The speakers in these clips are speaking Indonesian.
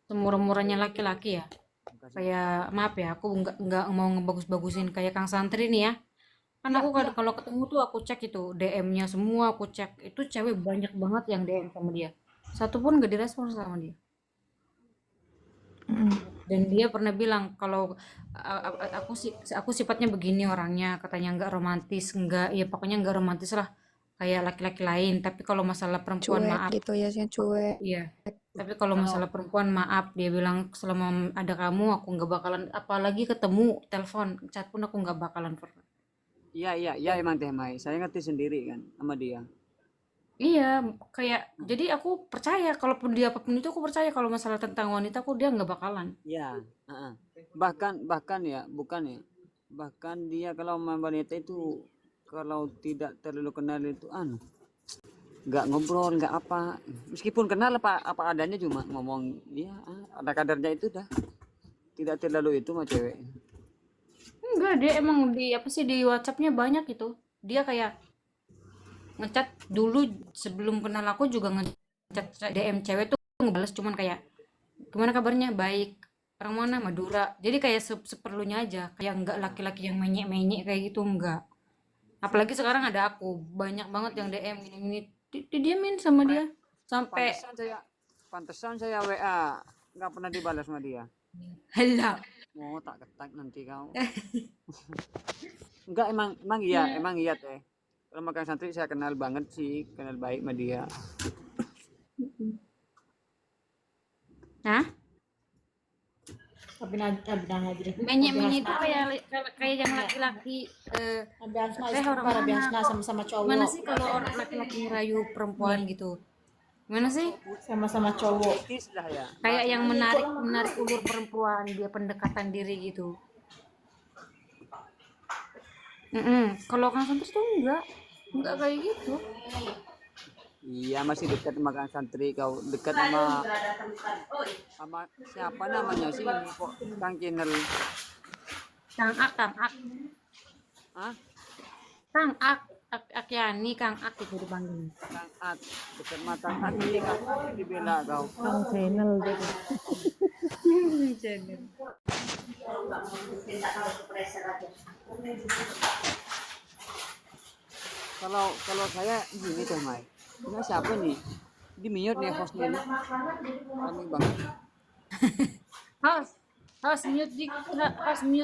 semurah-murahnya laki-laki ya. Kasih. Kayak maaf ya, aku nggak mau ngebagus-bagusin kayak Kang Santri nih ya. Kan aku Iya, kalau ketemu tuh aku cek itu DM-nya semua aku cek. Itu cewek banyak banget yang DM sama dia. Satu pun gak direspon sama dia. mm, Dan dia pernah bilang kalau aku sifatnya begini orangnya, katanya nggak romantis, nggak ya pokoknya nggak romantis lah kayak laki-laki lain. Tapi kalau masalah perempuan cuek maaf, gitu ya, sih cuek. iya. Tapi kalau Kalau masalah perempuan maaf, dia bilang selama ada kamu aku nggak bakalan, apalagi ketemu telepon, chat pun aku nggak bakalan pernah. iya iya iya emang Teh Mai. Saya ngerti sendiri kan sama dia. Iya, kayak jadi aku percaya kalaupun dia apapun itu aku percaya kalau masalah tentang wanita aku dia nggak bakalan. Iya, heeh. Bahkan bahkan ya, bukan ya. Bahkan dia kalau sama wanita itu kalau tidak terlalu kenal itu nggak ngobrol, nggak apa. Meskipun kenal apa adanya cuma ngomong ya ada kadarnya itu dah. Tidak terlalu itu mah cewek. Enggak, dia emang di apa sih di WhatsAppnya banyak itu. Dia kayak ngechat dulu sebelum kenal aku juga ngechat DM cewek tuh ngebales cuman kayak gimana kabarnya baik orang mana Madura jadi kayak seperlunya aja kayak enggak laki-laki yang menyek-menyek kayak gitu enggak apalagi sekarang ada aku banyak banget yang DM ini didiamin sama dia sampai Pantesan saya pantesan saya WA nggak pernah dibalas sama dia. halah. Mau tak ketak nanti kau. Enggak emang iya teh. Kalau makan santri saya kenal banget sih, kenal baik sama dia. Hah? Abinang aja deh. Menyek-menyek itu kayak kayak yang laki-laki Abi Asma teh orang istighfar, Abi mana Asma kok sama-sama gimana cowok. sih kalau orang laki-laki ngerayu perempuan gitu gimana sih Sama-sama cowok. Puitis lah ya. kayak yang Bahasanya menarik menarik ulur perempuan dia pendekatan diri gitu. Kalau Kang Santri tuh enggak kayak gitu. iya masih dekat makan santri kau dekat sama sama siapa namanya sih ini kok Kang Channel. Kang Ak, Ah, Kang Ak Yani, Kang Ak itu dipanggil. Kang At dekat mata hati Kang At dibela kau. Kang channel gitu. Channel. Kalau kalau saya gini teh Mai. Ini siapa nih? Di mute nih hostnya nih. Kami banget. Host, host mute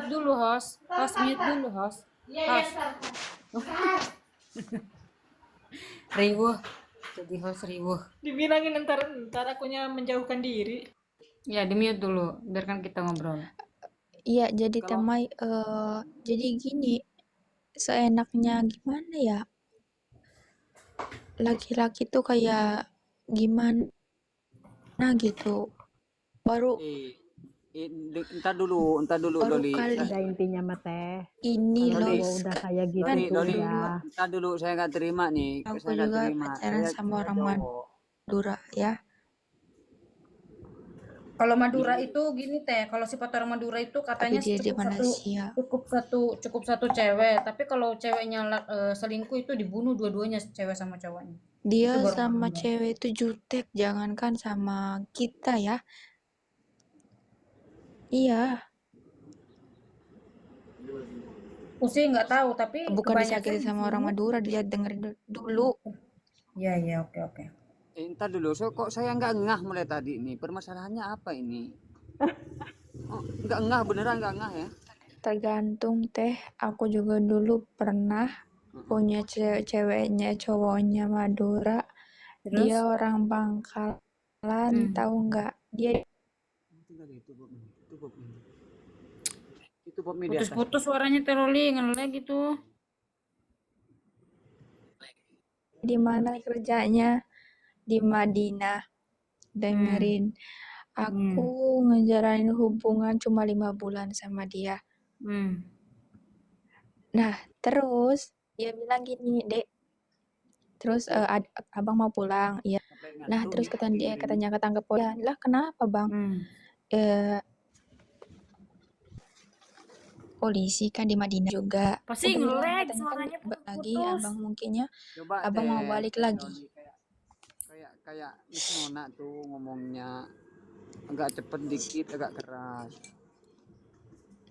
dulu host mute dulu host. Riwuh, jadi host riwuh. Dibilangin ntar akunya menjauhkan diri. Ya di mute dulu, biarkan kita ngobrol. Iya, jadi Kalau Temai, jadi gini, seenaknya gimana ya? Laki-laki tuh kayak gimana gitu. Baru eh, entar dulu baru Doli. kali Pada intinya mah teh, ini kalau loh. Doli, cowok udah kayak Kan gitu Doli, ya entar dulu saya nggak terima nih, aku saya nggak juga terima. pacaran sama Saya orang cowok. Madura ya. Kalau Madura Gini, itu gini teh, kalau sifat orang Madura itu Tapi katanya dia di Malaysia. cukup satu cewek, tapi kalau ceweknya selingkuh itu dibunuh dua-duanya cewek sama cowoknya. Itu Dia baru orang sama Madura. cewek itu jutek, jangankan sama kita ya. Iya, Aku sih nggak tahu, tapi bukan kebanyakan disakiti di sama orang sini. Madura, dia dengerin dulu. Ya ya oke oke. entar dulu. So kok saya nggak ngah mulai tadi nih. Permasalahannya apa ini? Oh, nggak ngah beneran nggak ngah ya? Tergantung teh, aku juga dulu pernah punya ceweknya cowoknya Madura. Dia Terus? orang Bangkalan, Hmm. tahu nggak? Dia Tinggal itu Bob. Itu Bob. Itu Bob di atas. Putus-putus suaranya teroli ngelag gitu. di mana kerjanya? Di Madinah. Hmm. Dengerin, aku Hmm. ngejalanin hubungan cuma 5 bulan sama dia. Hmm. Nah, terus dia bilang gini, Dek, terus abang mau pulang, iya. Sampai Nah, ngantuk terus nih dengerin. katanya ketangkep polisi. Lah, kenapa bang? Hmm. Eh, polisi kan di Madinah juga. Pasti Aku bilang ngelag katanya kan suaranya lagi putus-putus. abang mungkinnya Coba abang mau teh balik lagi. Doli kayak kayak kayak Miss Nona tuh ngomongnya. agak cepet dikit, agak keras.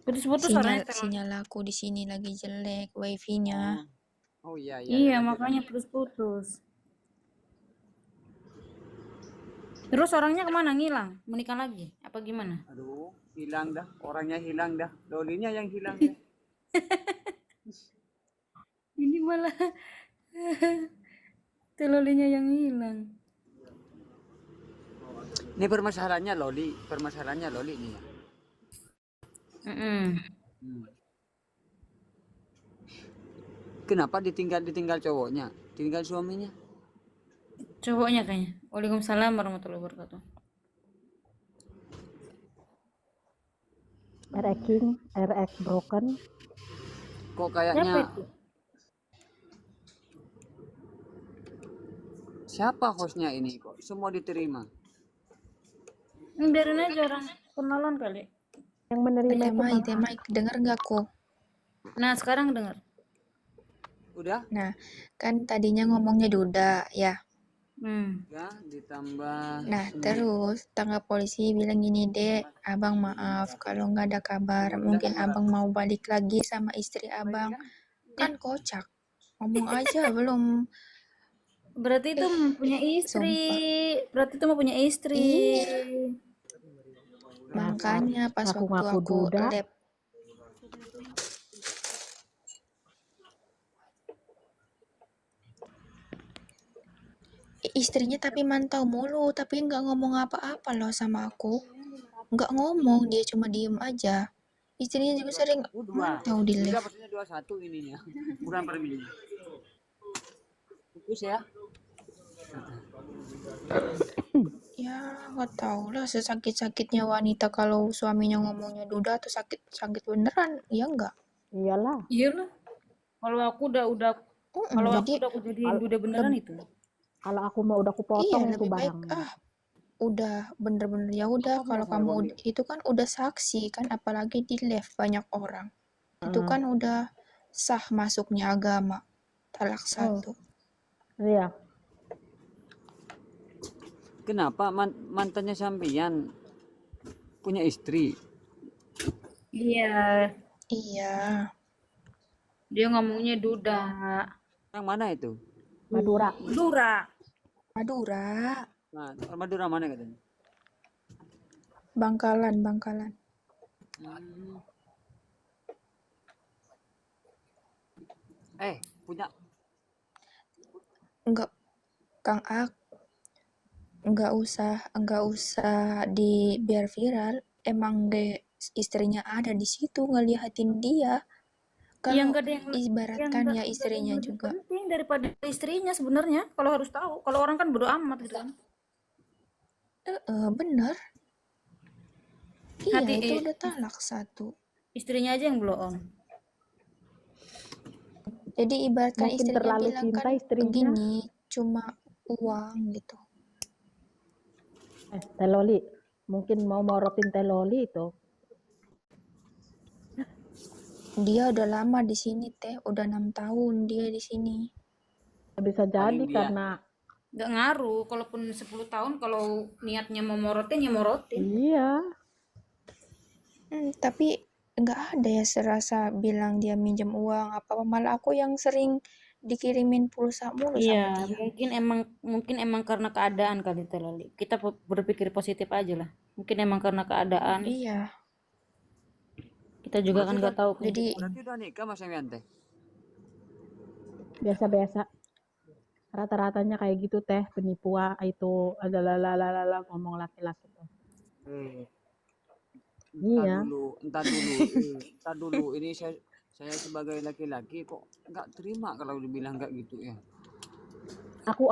Putus-putus suaranya Sinyal terlalu. sinyal aku di sini lagi jelek, wifi-nya. Oh iya Iya, lanjut, makanya lanjut. putus-putus. Terus orangnya kemana? Ngilang? Menikah lagi? Apa gimana? Aduh, hilang dah, orangnya hilang dah, lolinya yang hilang dah. Ini malah telolinya yang hilang. Ini permasalahannya loli nih ya. Mm-mm. Hmm. Kenapa ditinggal cowoknya, tinggal suaminya? Cowoknya kayaknya. Waalaikumsalam warahmatullahi wabarakatuh. RX broken. Kok Siapa kayaknya itu? siapa hostnya ini kok semua diterima? Biarin aja orang kenalan kali. Yang menerima itu Bang. Teh Mike, denger nggak kok? Nah, sekarang dengar. Udah Nah, kan tadinya ngomongnya Duda ya. ya ditambah Nah, ini. terus tangga polisi bilang gini, Dek, abang maaf kalau nggak ada kabar. Mungkin abang mau balik lagi sama istri abang. Kan kocak. Ngomong aja belum. Berarti itu mempunyai istri. Sumpah. Berarti itu mempunyai istri. Iya. Dasar Makanya pas waktu ngaku-ngaku aku duda. lab istrinya tapi mantau mulu, tapi nggak ngomong apa-apa loh sama aku. Nggak ngomong, dia cuma diem aja. Istrinya juga sering mantau di Dua live. maksudnya 21 ininya. Bukan per minggu. Fokus ya. Ya, nggak tahu lah sesakit-sakitnya wanita kalau suaminya ngomongnya duda atau sakit beneran. Ya enggak. Iyalah. Iya lah. Kalau aku udah kalau aku Jadi udah aku jadiin duda beneran itu. Kalau aku mau udah aku iya potong itu lebih baik barangnya. udah bener-bener ya udah kalau kamu itu kan udah saksi kan apalagi di live banyak orang. Itu kan udah sah masuknya agama. Talak satu. Iya. Kenapa mantannya sampean punya istri? Iya. Iya. Dia ngomongnya duda. Yang mana itu? Madura. Dura. Madura. Nah, Madura mana katanya? Bangkalan. Punya Enggak, Kang Ak, enggak usah di biar viral. Emang istrinya ada di situ ngeliatin dia. Kalau Yang gak ada yang ibaratkan ya nggak ada istrinya yang lebih juga. penting daripada istrinya sebenarnya. Kalau harus tahu. Kalau orang kan bodo amat gitu kan. Bener. Iya, Hati itu udah talak satu. istrinya aja yang blow on. Jadi ibaratkan Mungkin istrinya terlalu bilang cinta kan istrinya. begini, cuma uang gitu. Teloli. Mungkin mau morotin teloli itu. Dia udah lama di sini teh, udah 6 tahun dia di sini. Bisa jadi dia. karena Gak ngaruh. Kalaupun 10 tahun kalau niatnya mau morotin ya morotin. iya. Tapi nggak ada ya serasa bilang dia minjem uang apa malah aku yang sering dikirimin pulsa mulu sama Iya, dia. mungkin emang karena keadaan kali Teh Loli. Kita berpikir positif aja lah. Mungkin emang karena keadaan. Iya, Kita juga kan nggak tahu kan. jadi Berarti udah nikah Mas Emian teh? Biasa-biasa. Rata-ratanya kayak gitu teh, penipuan itu adalah ngomong laki-laki tuh. Iya. Entar dulu. Ini saya sebagai laki-laki kok nggak terima kalau dibilang nggak gitu ya. Aku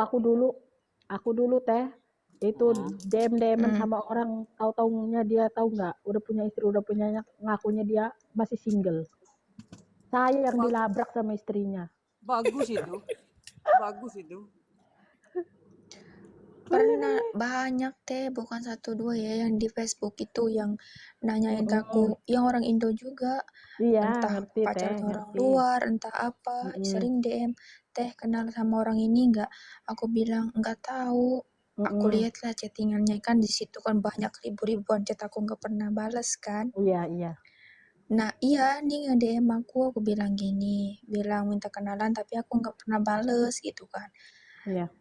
dulu teh itu DM sama orang tahu-taunya dia tahu nggak udah punya istri udah punya ngakunya dia masih single. Saya yang dilabrak sama istrinya. Bagus itu. pernah banyak teh bukan 1-2 ya yang di Facebook itu yang nanyain ke aku yang orang Indo juga. Iya, Entah ngerti pacarnya orang ngerti. luar entah apa sering DM teh kenal sama orang ini nggak, aku bilang nggak tahu Aku Mm-mm. lihat lah chattingannya kan, di situ kan banyak ribu-ribuan chat, aku nggak pernah bales kan. Iya. Nah iya, nih nge-DM aku bilang gini, bilang minta kenalan tapi aku nggak pernah bales gitu kan. Iya.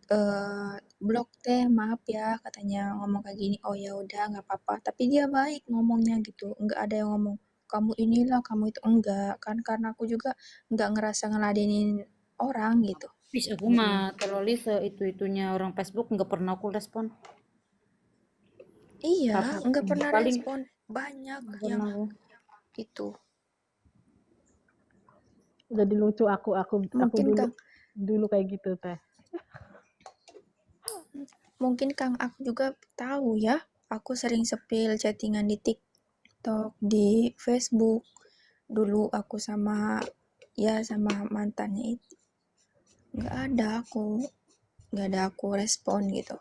Blok teh, maaf ya, katanya ngomong kayak gini. Oh ya udah nggak apa-apa. Tapi dia baik ngomongnya gitu, nggak ada yang ngomong kamu inilah, kamu itu, enggak kan, karena aku juga nggak ngerasa ngeladenin orang gitu. Bis aku Mm-mm. mah terlalu itunya orang Facebook nggak pernah aku respon. Iya, Apa nggak pernah paling respon. Banyak nggak yang pernah aku. itu. Jadi lucu aku Mungkin dulu Kang, dulu kayak gitu teh. mungkin Kang aku juga tahu ya. Aku sering sepil chattingan di TikTok, di Facebook. Dulu aku sama mantannya itu nggak ada aku respon gitu.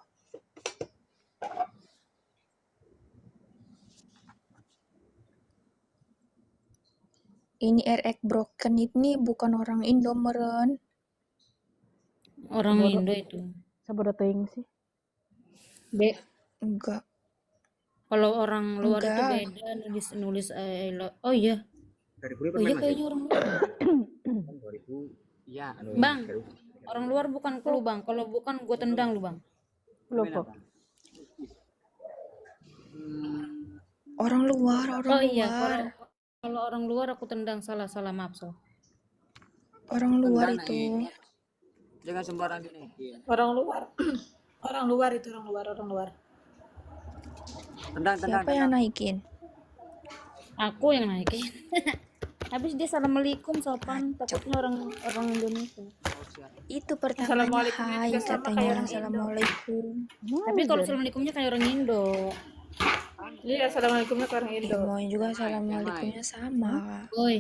Ini RX Broken ini bukan orang Indo meren. Orang Sebodoh Indo itu. sebodoh ting sih. Be, Enggak, kalau orang luar itu enggak. beda nulis oh iya. Dari kuliah Oh iya masih? kayaknya orang luar. 2000. Iya, Bang, orang luar bukan ke lu, Bang. Kalau bukan gua tendang lu, Bang. Lupa. Orang luar, Oh iya, kalau orang luar aku tendang, salah maaf so. orang luar Tendang itu. naik. Jangan sembarang dinaikin. Orang luar. Orang luar itu orang luar. Tendang. Siapa yang naikin? Aku yang naikin. Habis dia assalamualaikum sopan, takutnya orang Indonesia. Itu pertamanya Assalamualaikumnya hai, juga sama katanya kayak orang Indo. assalamualaikum. Tapi kalau assalamualaikumnya kayak orang Indo. Iya, assalamualaikumnya ke orang Indo. Mau juga assalamualaikumnya sama. Woi,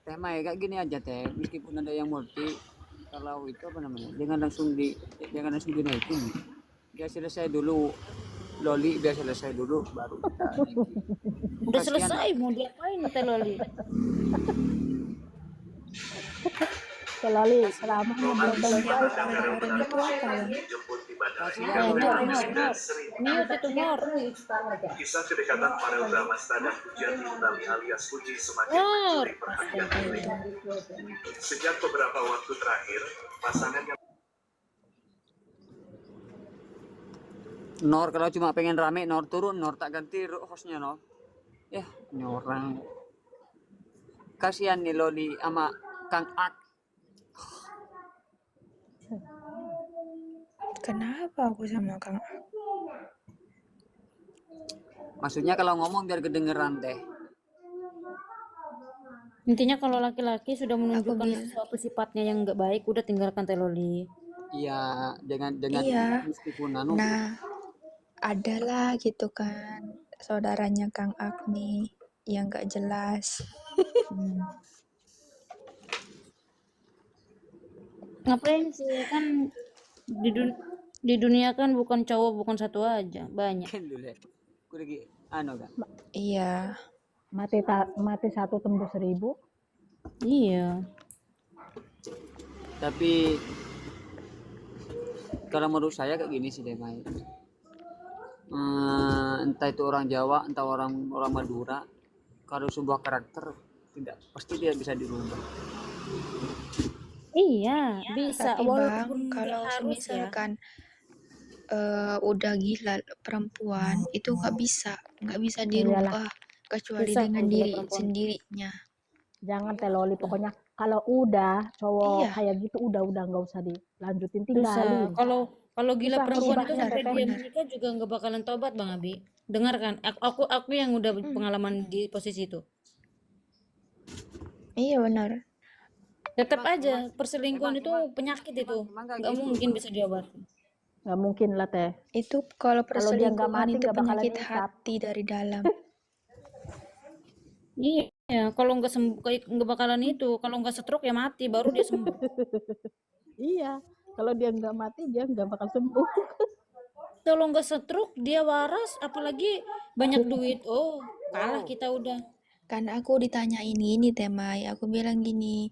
Teh Mai kayak gini aja teh, meskipun ada yang multi, kalau itu apa namanya, jangan langsung dinaikin. Biar selesai dulu loli, biar selesai dulu baru kita naikin. udah Kasihan. selesai mau diapain Teh Loli? Selalu ceramahnya belum selesai. Kemarin itu apa ya? Kasihan Mor, orang. mute itu Mor. Kisah kedekatan Farel Bramasta dan Pujati Utami alias Puji semakin Mor. mencuri perhatian publik. Sejak beberapa waktu terakhir, pasangan yang Nor kalau cuma pengen rame, Nor turun, Nor tak ganti hostnya Nor. Ya, ini orang. Kasihan nih Loli sama Kang Ak. Kenapa aku sama Kang? Maksudnya kalau ngomong biar kedengeran teh. Intinya kalau laki-laki sudah menunjukkan bilang- sesuatu sifatnya yang enggak baik, udah tinggalkan Teh Loli. Iya, jangan Iya. meskipun anu. Nah, adalah gitu kan saudaranya Kang Agni yang gak jelas. Ngapain sih kan di dunia kan bukan cowok bukan satu aja, banyak. Kan dulu ya. Aku lagi anu kan. Iya, Mati satu tembus 1000. Iya. Tapi kalau menurut saya kayak gini sih deh Mai. Entah itu orang Jawa, entah orang Madura, kalau sebuah karakter tidak pasti dia bisa dirubah. Iya, bisa tapi walaupun Bang, nggak kalau harus ya. misalkan udah gila perempuan itu nggak bisa dirubah kecuali Susah dengan kalau gila diri perempuan. sendirinya. Jangan Teh Loli, pokoknya kalau udah cowok Iya. kayak gitu udah nggak usah dilanjutin, Susah. tinggalin. Kalau gila Susah perempuan itu merubahnya, sampai Teteh. dia menikah juga nggak bakalan tobat Bang Abi. Dengar kan? Aku yang udah pengalaman di posisi itu. Iya benar. Tetap aja perselingkuhan itu penyakit itu. emang nggak Nggak gitu. mungkin bisa diobati. Nggak mungkin lah Teh. Itu kalau Kalau dia nggak perselingkuhan mati, itu nggak bakalan penyakit dihisap. hati dari dalam. Iya, kalau nggak sembuh nggak bakalan itu. Kalau nggak stroke ya mati baru dia sembuh. Iya, kalau dia nggak mati dia nggak bakal sembuh. Kalau nggak stroke dia waras, apalagi banyak duit. Oh, kalah kita udah. Kan aku ditanyain ini Temai, aku bilang gini,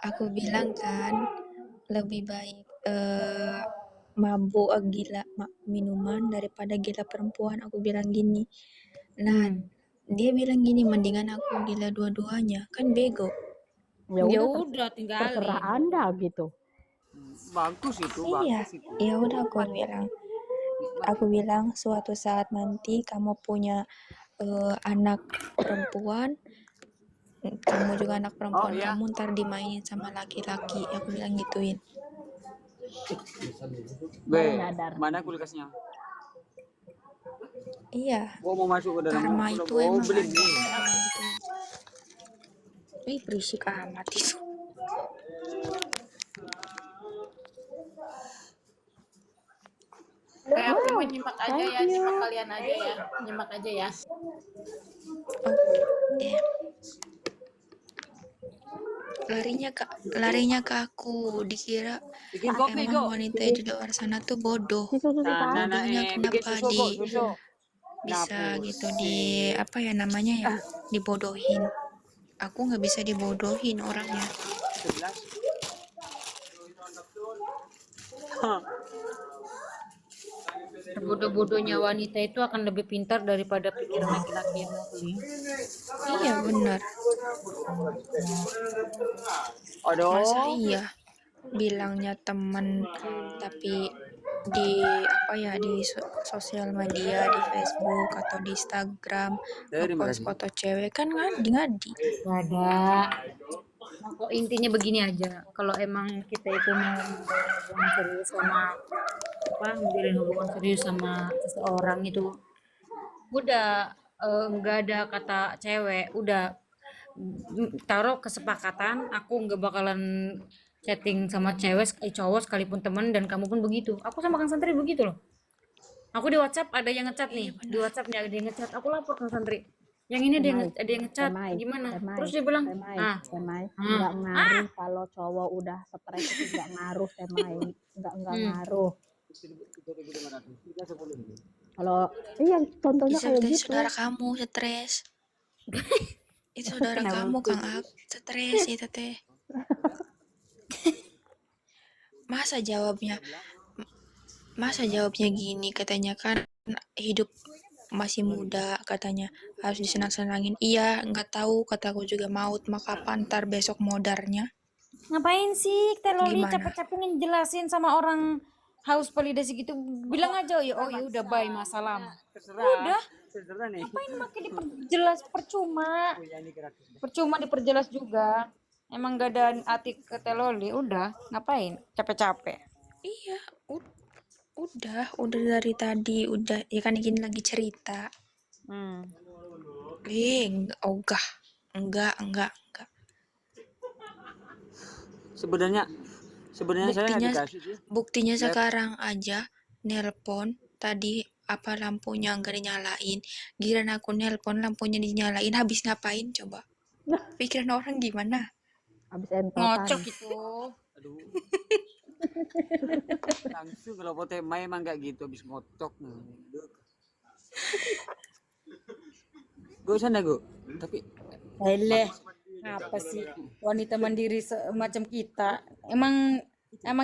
aku bilang kan lebih baik mabuk gila minuman daripada gila perempuan, aku bilang gini. Nah, dia bilang gini, mendingan aku gila dua-duanya, kan bego. Ya Ya udah udah terserah tinggalin. Anda gitu. Bagus itu, Iya, bagus itu. ya udah aku bilang suatu saat nanti kamu punya anak perempuan, kamu juga anak perempuan, iya. kamu ntar dimainin sama laki-laki, aku bilang gituin. Baru Be, nyadar. mana kulkasnya? Iya, Gua mau masuk ke dalam karma mobil, itu gua emang beli ada, nih. aku bilang gituin. Ih, berisik amat itu. Kayak aku mau nyimak aja ya, nyimak kalian aja ya, nyimak aja ya. Eh, larinya ke aku, dikira Bikin kopi, emang Go. wanita di luar sana tuh bodoh. Si susu Nah, kan? Bodohnya bikin kenapa susu, Go, susu. bisa Nah, gitu di apa ya namanya ya, dibodohin. Aku nggak bisa dibodohin orangnya. 11. Bodoh-bodohnya wanita itu akan lebih pintar daripada pikiran laki-laki yang muslim. Iya benar. Masa Aduh. iya bilangnya temen tapi di apa ya di sosial media, di Facebook atau di Instagram Terima ngepost kasih. foto cewek kan ngadi. Gak ada. Nah, kok intinya begini aja. Kalau emang kita itu mau menjalin hubungan serius sama menjalin hubungan serius sama seseorang itu, udah nggak ada kata cewek, udah taruh kesepakatan. Aku nggak bakalan chatting sama cowok sekalipun teman, dan kamu pun begitu. Aku sama Kang Santri begitu loh. Aku di WhatsApp ada yang ngechat nih, di WhatsAppnya ada yang ngechat, aku lapor Kang Santri. Yang ini ada yang ngechat, gimana? Terus dia bilang, Temai, nggak ngaruh kalau cowok udah stres itu nggak ngaruh, Temai, nggak ngaruh. Kalau iya contohnya Bisa kayak dari gitu. saudara kamu stres. Itu saudara kamu Kang Ak, stres itu teh. Masa jawabnya gini, katanya kan hidup masih muda, katanya harus disenang-senangin. Iya, nggak tahu, kataku juga maut mah kapan, ntar besok modarnya. ngapain sih Teloli Gimana? capek-capek ngejelasin sama orang haus validasi gitu? Bilang aja, oh ya udah bye, masalah. Udah, Terserah nih. ngapain makin diperjelas, percuma diperjelas juga. Emang gak ada arti ke Teloli, udah ngapain capek-capek. Iya, udah dari tadi, udah ya kan gini lagi cerita. Ogah, enggak. Sebenarnya saya dikasih sih. Buktinya sekarang aja nelpon tadi apa lampunya nggak dinyalain, giliran aku nelpon lampunya dinyalain, habis ngapain coba? Pikiran orang gimana? Habis entotan. Ngocok itu. Aduh. Langsung kalau foto emang nggak gitu, habis ngocok. Gue sana gue, tapi Apa sih wanita mandiri semacam kita? Emang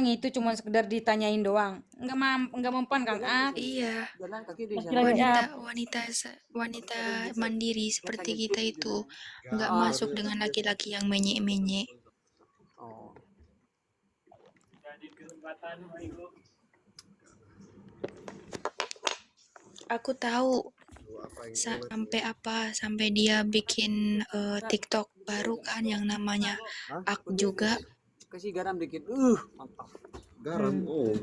itu cuma sekedar ditanyain doang. Enggak mempan Kang Ah. Iya, jalan kaki di sana. wanita mandiri seperti kita itu nggak masuk dengan laki-laki yang menye-menye. Oh. Aku tahu sampai dia bikin TikTok baru kan yang namanya Ak juga. Kasih garam dikit. Mantap. Garam. Oh,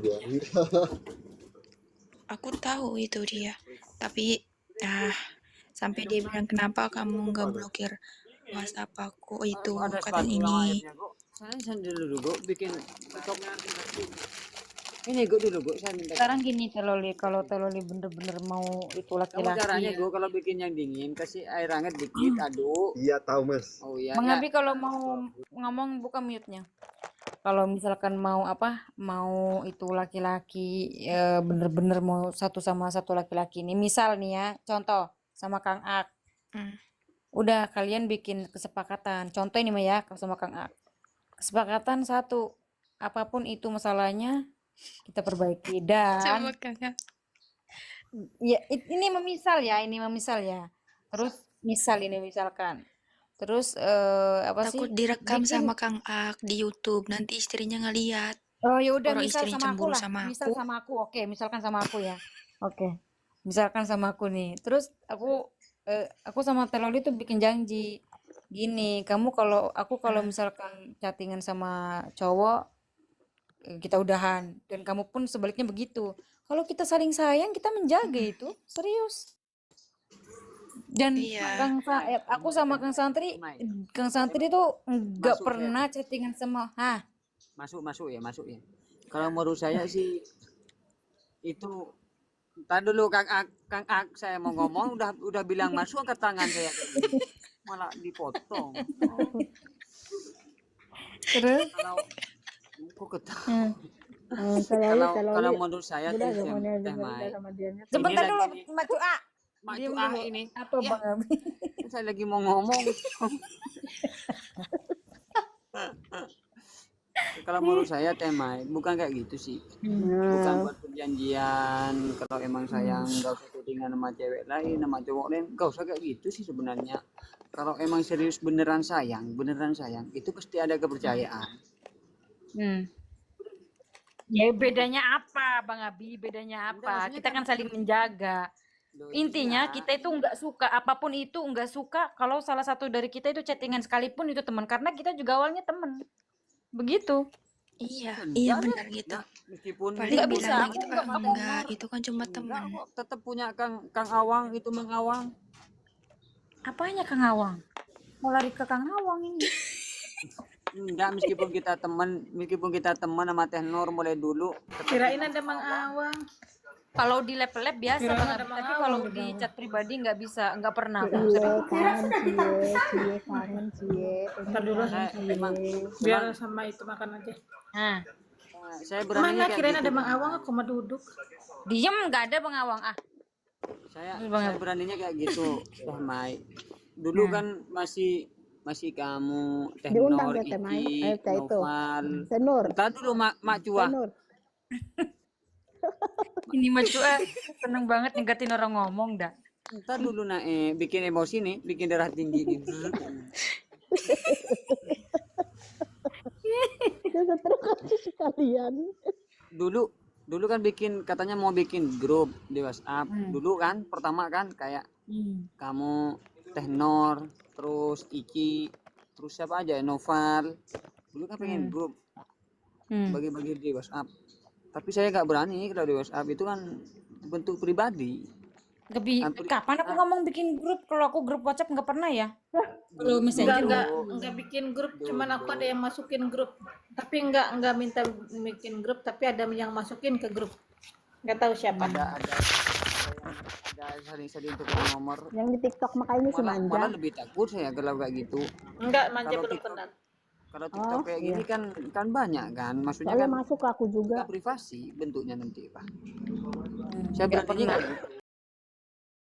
Aku tahu itu dia. Tapi sampai dia bilang kenapa kamu nggak blokir WhatsApp aku itu kata ini. Saya dulu gue bikin TikToknya. Ini gue dulu gue saya minta. Sekarang gini Teloli, kalau Teloli bener-bener mau itu Kamu laki-laki. caranya gue kalau bikin yang dingin kasih air hangat dikit, aduk. iya tahu Mas. Oh iya. Bang Abi kalau mau ngomong buka mute-nya. Kalau misalkan mau mau itu laki-laki bener-bener mau satu sama satu laki-laki ini, misal nih ya, contoh sama Kang Ak. Udah kalian bikin kesepakatan. Contoh ini mah ya sama Kang Ak. kesepakatan satu, apapun itu masalahnya kita perbaiki. Dan Coba kakak. ya ini memisal ya. Terus misalkan. Terus apa sih? Takut direkam Bikin sama Kang Ak di YouTube, nanti istrinya ngeliat. Oh ya udah Orang misal istrinya sama aku cemburu lah. sama Misal aku. sama aku. Oke, misalkan sama aku ya. Oke. Misalkan sama aku nih. Terus aku sama Teloli tuh bikin janji. Gini, kalau misalkan chattingan sama cowok kita udahan dan kamu pun sebaliknya begitu. Kalau kita saling sayang, kita menjaga itu. Serius. Dan Iya. aku sama Kang Santri tuh nggak Masuk saya. pernah chattingan sama Masuk ya. Kalau menurut saya sih itu tadi dulu Kang Ak saya mau ngomong udah bilang masuk ke tangan saya kayak gini. Malah dipotong. terus Kalau kok ketawa. Teloli Kalau menurut saya udah tuh gak mau Teh dengerin Mai. sama dia. sebentar Ini dulu lagi- Mbak Cua. Mak Diam Cuah dulu. ini. Apa Ya, Bang Abi? saya lagi mau ngomong. Kalau menurut saya Teh Mai, bukan kayak gitu sih. Bukan buat perjanjian kalau emang sayang nggak usah chattingan sama cewek lain sama cowok lain nggak usah kayak gitu sih sebenarnya. Kalau emang serius beneran sayang itu pasti ada kepercayaan. Hmm. Ya bedanya apa Bang Abi? Bedanya Enggak, apa? maksudnya Kita kan saling menjaga. Loh, Intinya iya. kita itu nggak suka apapun itu nggak suka kalau salah satu dari kita itu chattingan sekalipun itu teman karena kita juga awalnya teman. Begitu. Iya, Enggak iya deh. benar gitu. Ya, meskipun Paling Nggak bilang bisa, gitu, aku nggak mau. enggak, itu kan cuma enggak teman. kok tetap punya Kang Awang itu mengawang. Apanya Kang Awang? Mau lari ke Kang Awang ini. Enggak, meskipun kita teman sama Teh Nur mulai dulu. Kirain ada Mang Awang. Kalau di lab-lab biasa Kirain Bang ada Abi, Mang tapi Awang kalau di di bawah. chat pribadi nggak bisa, nggak pernah. Cie kangen cie. Ntar dulu. Emang Biar sama itu makan aja. Nah, saya beraninya Mana kayak kirain gitu. ada Mang Awang, aku mah duduk. diem nggak ada Bang Awang Saya banget. beraninya kayak gitu, Teh Mai. Dulu kan masih kamu, Teh Diundang Nur, ke Teh Mai. Iki, Ayo, Teh itu. Noval. Senur. Entar dulu Mak Cuah. Senur. Ini mah Cua seneng banget ningkatin orang ngomong dah. Entar dulu bikin emosi nih, bikin darah tinggi nih. Jangan terus sekalian. Dulu kan katanya mau bikin grup di WhatsApp. Dulu kan pertama kan kayak kamu, Teh Nur, terus Iki, terus siapa aja Noval. Dulu kan pengen grup bagi-bagi di WhatsApp. Tapi saya nggak berani kalau di WhatsApp itu kan bentuk pribadi. Kapan aku ngomong bikin grup? Kalau aku grup WhatsApp nggak pernah ya. Kalau Messenger Enggak bikin grup, cuman aku ada yang masukin grup. Tapi enggak minta bikin grup, tapi ada yang masukin ke grup. Enggak tahu siapa. Ada sering-sering untuk nomor. Yang di TikTok makanya si Malah manja. lebih takut saya kalau kayak gitu. Enggak, manja Kalau belum TikTok- kenal. Kalau TikTok kayak gini kan banyak kan, maksudnya Soalnya kan masuk ke aku juga. privasi bentuknya nanti Pak. Saya berani kayak gitu.